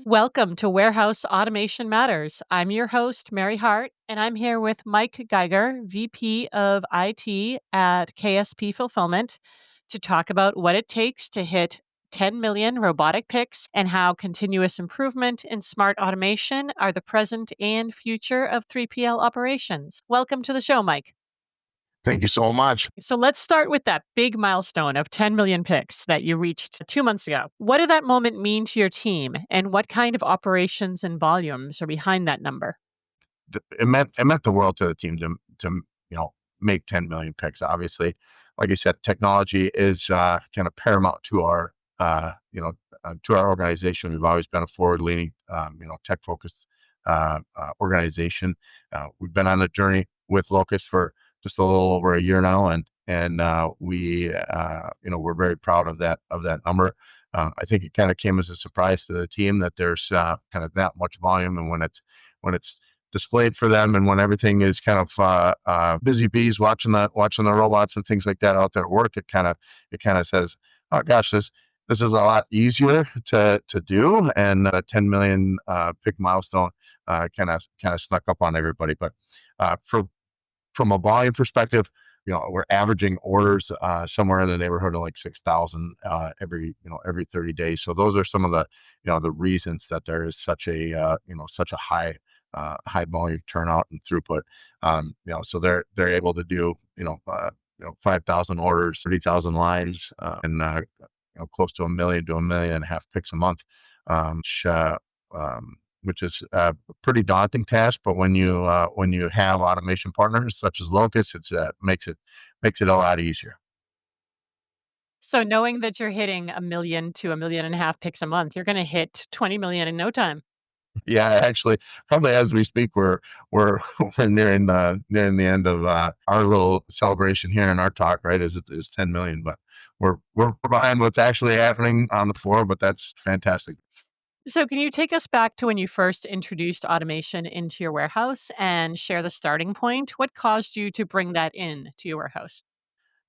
Welcome to Warehouse Automation Matters. I'm your host, Mary Hart, and I'm here with Mike Geiger, VP of IT at KSP Fulfillment, to talk about what it takes to hit 10 million robotic picks and how continuous improvement and smart automation are the present and future of 3PL operations. Welcome to the show, Mike. Thank you so much. So let's start with that big milestone of 10 million picks that you reached 2 months ago. What did that moment mean to your team, and what kind of operations and volumes are behind that number? It meant the world to the team to make 10 million picks. Obviously, like I said, technology is kind of paramount to our to our organization. We've always been a forward-leaning, tech focused organization. We've been on a journey with Locust for just a little over a year now, and we're very proud of that number. I think it kind of came as a surprise to the team that there's kind of that much volume, and when it's displayed for them, and when everything is kind of busy bees watching the robots and things like that out there at work, it kind of says, oh gosh, this is a lot easier to do, and 10 million pick milestone kind of snuck up on everybody. But from a volume perspective, we're averaging orders somewhere in the neighborhood of like 6,000 every 30 days. So those are some of the the reasons that there is such a high volume turnout and throughput. So they're able to do 5,000 orders, 30,000 lines, and close to 1 million to 1.5 million picks a month, which is a pretty daunting task. But when you have automation partners such as Locust, it makes it a lot easier. So knowing that you're hitting 1 million to 1.5 million picks a month, you're going to hit 20 million in no time. Yeah, actually, probably as we speak, we're nearing the end of our little celebration here in our talk. Right, is 10 million, but we're behind what's actually happening on the floor. But that's fantastic. So can you take us back to when you first introduced automation into your warehouse and share the starting point? What caused you to bring that in to your warehouse?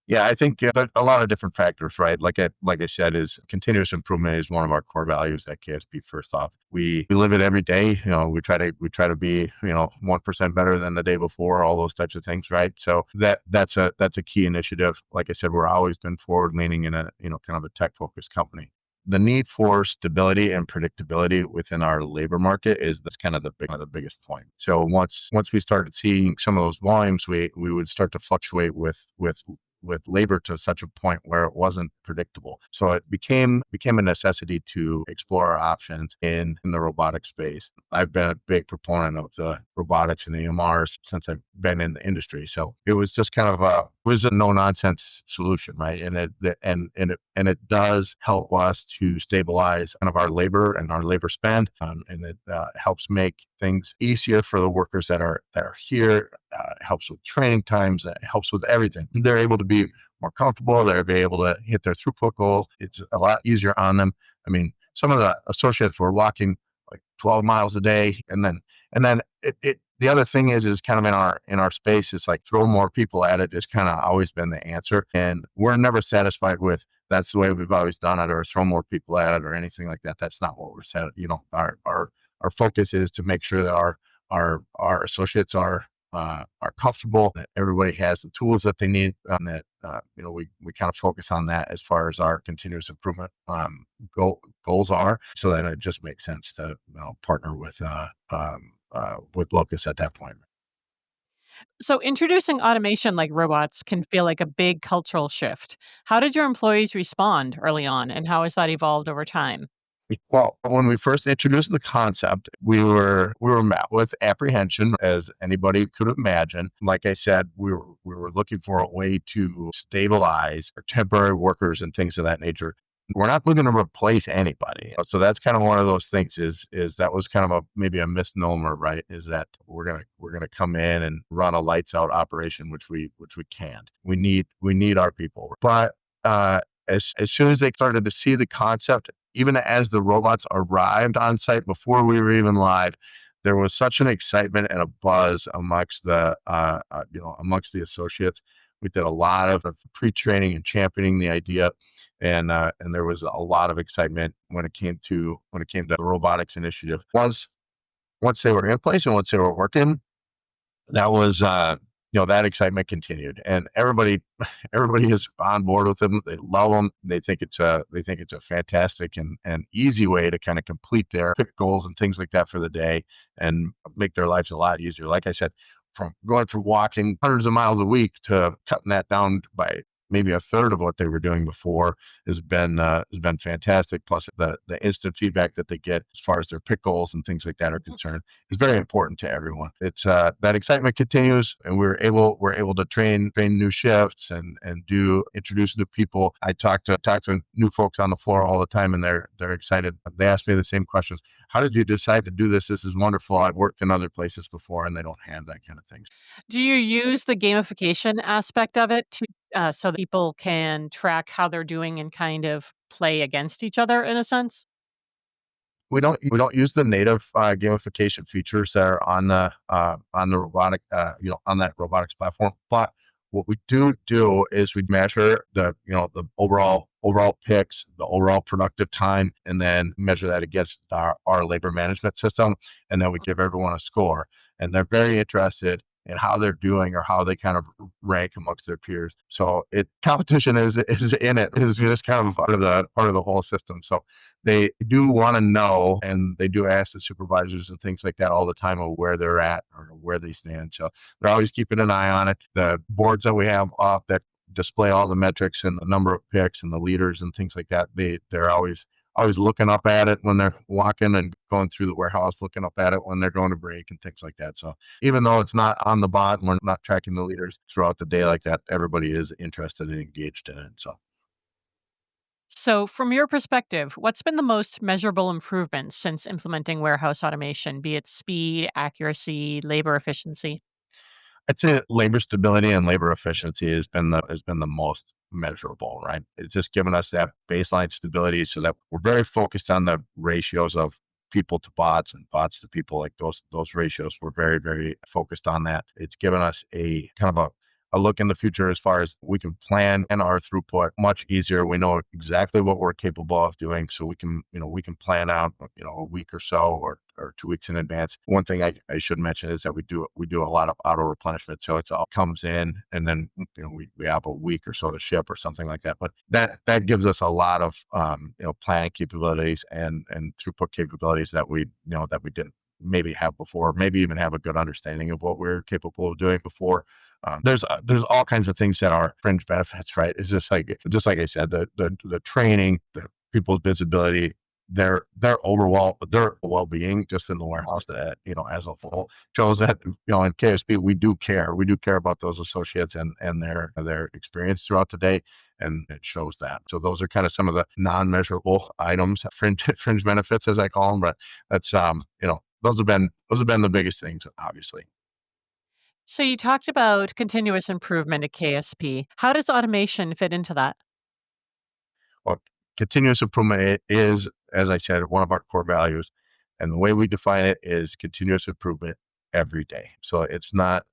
Yeah, I think a lot of different factors, right? Like I said, is continuous improvement is one of our core values at KSP. First off, we live it every day. We try to be 1% better than the day before. All those types of things, right? So that's a key initiative. Like I said, we're always been forward leaning in a kind of a tech focused company. The need for stability and predictability within our labor market that's kind of the biggest point. So once we started seeing some of those volumes, we would start to fluctuate with labor to such a point where it wasn't predictable. So it became a necessity to explore our options in the robotic space. I've been a big proponent of the robotics and the EMRs since I've been in the industry. So it was just kind of a no nonsense solution, right? And it does help us to stabilize kind of our labor and our labor spend, and it helps make things easier for the workers that are here. Helps with training times. It helps with everything. They're able to be more comfortable. They're able to hit their throughput goals. It's a lot easier on them. I mean, some of the associates were walking like 12 miles a day, and then it the other thing is kind of in our space is like throw more people at it has kind of always been the answer, and we're never satisfied with that's the way we've always done it, or throw more people at it or anything like that. That's not what we're set. Our focus is to make sure that our associates are comfortable, that everybody has the tools that they need, and that we kind of focus on that as far as our continuous improvement goals are, so that it just makes sense to partner with Locust at that point. So introducing automation like robots can feel like a big cultural shift. How did your employees respond early on, and how has that evolved over time? Well, when we first introduced the concept, we were met with apprehension, as anybody could imagine. Like I said, we were looking for a way to stabilize our temporary workers and things of that nature. We're not looking to replace anybody. So that's kind of one of those things is that was kind of maybe a misnomer, right? Is that we're gonna come in and run a lights out operation, which we can't. We need our people. But as soon as they started to see the concept, even as the robots arrived on site before we were even live, there was such an excitement and a buzz amongst the associates. We did a lot of pre-training and championing the idea. and there was a lot of excitement when it came to the robotics initiative. Once they were in place and once they were working, that was that excitement continued, and everybody is on board with them. They love them. They think it's a fantastic and easy way to kind of complete their pick goals and things like that for the day, and make their lives a lot easier. Like I said, from going from walking hundreds of miles a week to cutting that down by maybe a third of what they were doing before has been fantastic. Plus, the instant feedback that they get as far as their pick goals and things like that are concerned is very important to everyone. It's that excitement continues, and we're able to train new shifts and do introduce new people. I talk to new folks on the floor all the time, and they're excited. They ask me the same questions. How did you decide to do this? This is wonderful. I've worked in other places before, and they don't have that kind of thing. Do you use the gamification aspect of it to so that people can track how they're doing and kind of play against each other in a sense? We don't use the native gamification features that are on the robotic on that robotics platform. But what we do is we measure the overall picks, the overall productive time, and then measure that against our labor management system, and then we give everyone a score. And they're very interested in how they're doing or how they kind of rank amongst their peers. So competition is in it, is just kind of part of the whole system. So they do want to know, and they do ask the supervisors and things like that all the time of where they're at or where they stand. So they're always keeping an eye on it. The boards that we have up that display all the metrics and the number of picks and the leaders and things like that, they're always looking up at it when they're walking and going through the warehouse, looking up at it when they're going to break and things like that. So even though it's not on the bot and we're not tracking the leaders throughout the day like that, everybody is interested and engaged in it. So So, from your perspective, what's been the most measurable improvement since implementing warehouse automation, be it speed, accuracy, labor efficiency? I'd say labor stability and labor efficiency has been the most measurable, right? It's just given us that baseline stability so that we're very focused on the ratios of people to bots and bots to people, like those ratios. We're very, very focused on that. It's given us a kind of a look in the future as far as we can plan and our throughput much easier. We know exactly what we're capable of doing, so we can plan out a week or so or 2 weeks in advance. One thing I should mention is that we do a lot of auto replenishment, so it's all comes in and then we have a week or so to ship or something like that. But that gives us a lot of planning capabilities and throughput capabilities that we didn't maybe have before, maybe even have a good understanding of what we're capable of doing before. There's all kinds of things that are fringe benefits, right? It's just like I said, the training, the people's visibility, their overall their well-being just in the warehouse, that as a whole shows that in KSP we do care. We do care about those associates and their experience throughout the day, and it shows that. So those are kind of some of the non-measurable items, fringe benefits as I call them. But that's those have been the biggest things, obviously. So, you talked about continuous improvement at KSP. How does automation fit into that? Well, continuous improvement is, as I said, one of our core values, and the way we define it is continuous improvement every day. So it's not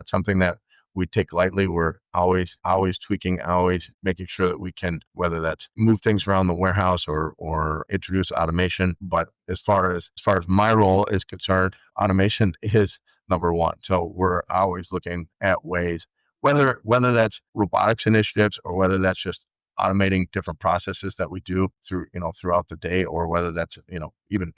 something that we take lightly. We're always tweaking, always making sure that we can, whether that's move things around the warehouse or introduce automation. But as far as my role is concerned, automation is number one. So we're always looking at ways, whether that's robotics initiatives or whether that's just automating different processes that we do throughout the day, or whether that's even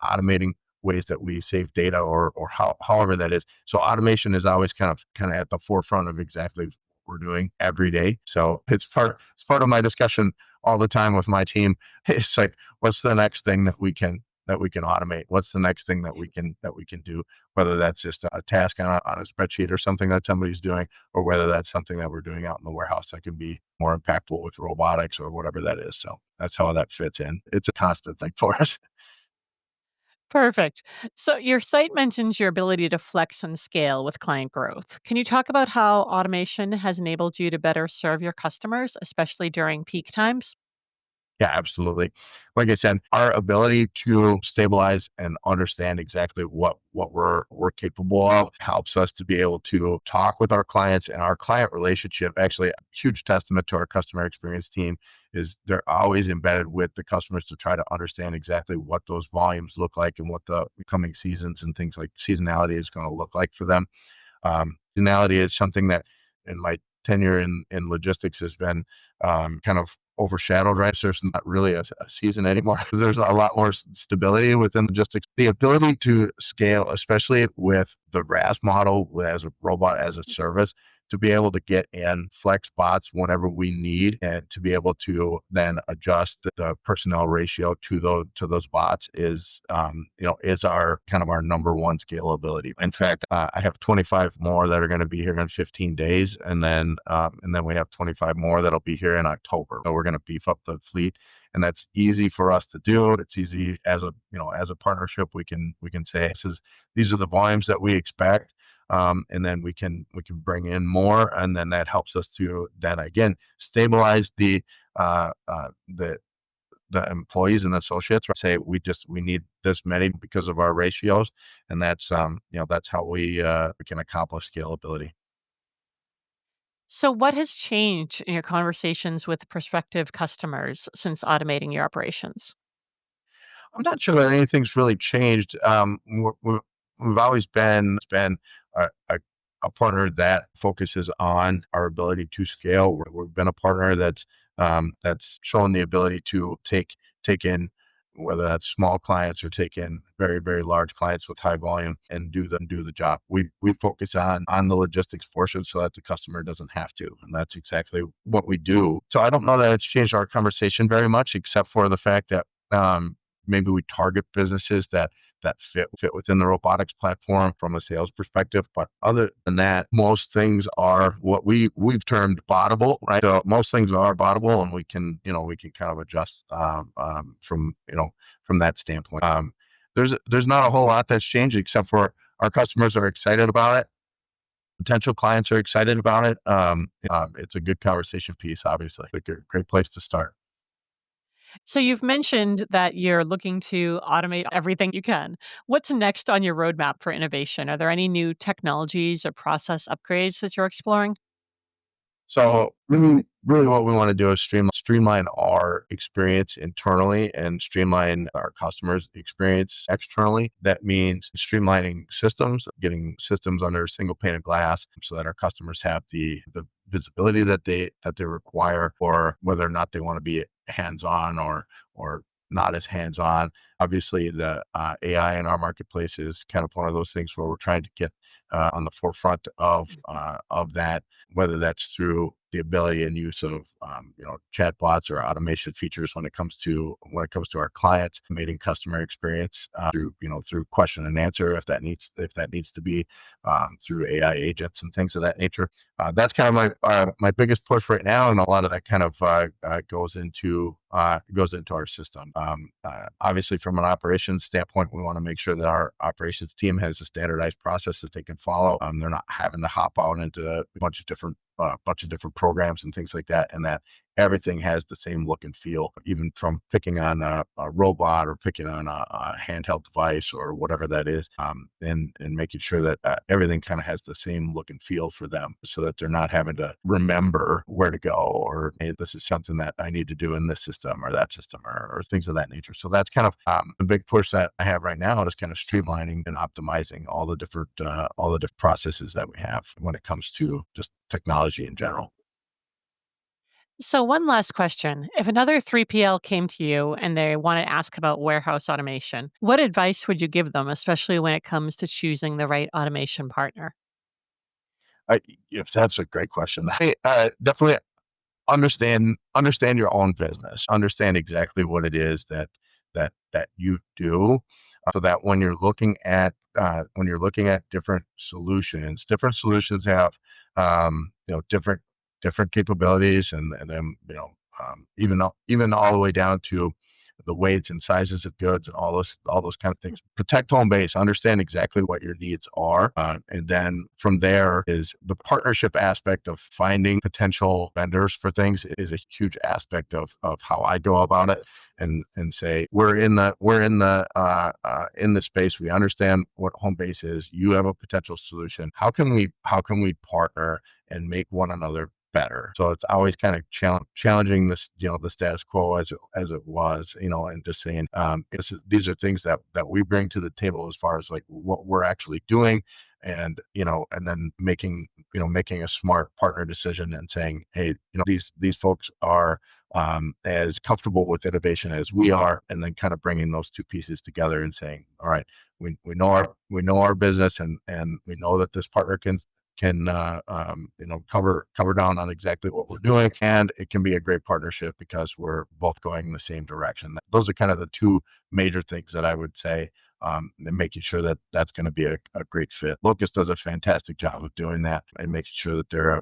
automating ways that we save data, or however that is. So automation is always kind of at the forefront of exactly what we're doing every day. So it's part of my discussion all the time with my team. It's like, what's the next thing that we can automate? What's the next thing that we can do? Whether that's just a task on a spreadsheet or something that somebody's doing, or whether that's something that we're doing out in the warehouse that can be more impactful with robotics or whatever that is. So that's how that fits in. It's a constant thing for us. Perfect. So, your site mentions your ability to flex and scale with client growth. Can you talk about how automation has enabled you to better serve your customers, especially during peak times? Yeah, absolutely. Like I said, our ability to stabilize and understand exactly what we're capable of helps us to be able to talk with our clients, and our client relationship. Actually, a huge testament to our customer experience team is they're always embedded with the customers to try to understand exactly what those volumes look like and what the coming seasons and things like seasonality is going to look like for them. Seasonality is something that in my tenure in logistics has been kind of overshadowed, right? So there's not really a season anymore because there's a lot more stability within logistics. The ability to scale, especially with the RaaS model as a robot as a service, to be able to get in flex bots whenever we need, and to be able to then adjust the personnel ratio to those bots is is our kind of our number one scalability. In fact, I have 25 more that are going to be here in 15 days, and then we have 25 more that'll be here in October. So we're going to beef up the fleet, and that's easy for us to do. It's easy as a as a partnership. We can say these are the volumes that we expect, and then we can bring in more, and then that helps us to then again stabilize uh, uh, the the employees and associates. Right? Say we need this many because of our ratios, and that's that's how we can accomplish scalability. So, what has changed in your conversations with prospective customers since automating your operations? I'm not sure that anything's really changed. We've always been a partner that focuses on our ability to scale. We've been a partner that's shown the ability to take in, whether that's small clients or take in very very large clients with high volume, and do the job. We focus on the logistics portion so that the customer doesn't have to, and that's exactly what we do. So I don't know that it's changed our conversation very much, except for the fact that maybe we target businesses that fit within the robotics platform from a sales perspective. But other than that, most things are what we've termed bottable, right? So most things are bottable, and we can kind of adjust from that standpoint. There's not a whole lot that's changed, except for our customers are excited about it. Potential clients are excited about it. It's a good conversation piece, obviously. A great place to start. So, you've mentioned that you're looking to automate everything you can. What's next on your roadmap for innovation? Are there any new technologies or process upgrades that you're exploring? So really what we want to do is streamline our experience internally and streamline our customers' experience externally. That means streamlining systems, getting systems under a single pane of glass so that our customers have the visibility that they require, for whether or not they want to be hands-on or not as hands-on. Obviously, the AI in our marketplace is kind of one of those things where we're trying to get on the forefront of that, whether that's through the ability and use of chatbots or automation features when it comes to our clients, making customer experience through question and answer, if that needs to be through AI agents and things of that nature. That's kind of my biggest push right now, and a lot of that kind of goes into our system. Obviously, from an operations standpoint, we want to make sure that our operations team has a standardized process that they can follow. They're not having to hop out into a bunch of different programs and things like that, and that everything has the same look and feel, even from picking on a robot or picking on a handheld device or whatever that is, and making sure that everything kind of has the same look and feel for them, so that they're not having to remember where to go, or hey, this is something that I need to do in this system or that system, or things of that nature. So that's kind of the big push that I have right now, is kind of streamlining and optimizing all the different processes that we have when it comes to just technology in general. So, one last question. If another 3PL came to you and they want to ask about warehouse automation, what advice would you give them, especially when it comes to choosing the right automation partner? If that's a great question. Definitely understand your own business. Understand exactly what it is that you do, so that when you're looking at different solutions have different capabilities, and then even all the way down to the weights and sizes of goods and all those kind of things. Protect home base, understand exactly what your needs are. And then from there is the partnership aspect of finding potential vendors for things is a huge aspect of how I go about it. And say we're in the space. We understand what home base is. You have a potential solution. How can we partner and make one another better? So it's always kind of challenging this, the status quo as it was, and just saying these are things that we bring to the table as far as like what we're actually doing, and and then making a smart partner decision and saying, hey, these folks are as comfortable with innovation as we are, and then kind of bringing those two pieces together and saying, all right, we know our business, and we know that this partner can cover down on exactly what we're doing, and it can be a great partnership because we're both going in the same direction. Those are kind of the two major things that I would say, and making sure that that's going to be a great fit. Locust does a fantastic job of doing that and making sure that they're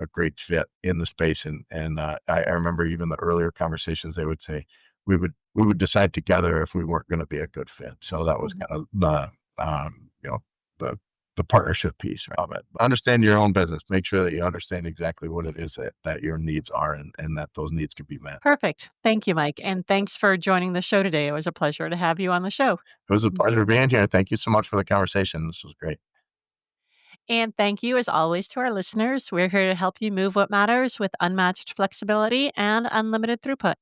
a great fit in the space. And I remember even the earlier conversations, they would say we would decide together if we weren't going to be a good fit. So that was kind of the partnership piece of it. Understand your own business. Make sure that you understand exactly what it is that your needs are, and that those needs can be met. Perfect. Thank you, Mike. And thanks for joining the show today. It was a pleasure to have you on the show. It was a pleasure being here. Thank you so much for the conversation. This was great. And thank you, as always, to our listeners. We're here to help you move what matters with unmatched flexibility and unlimited throughput.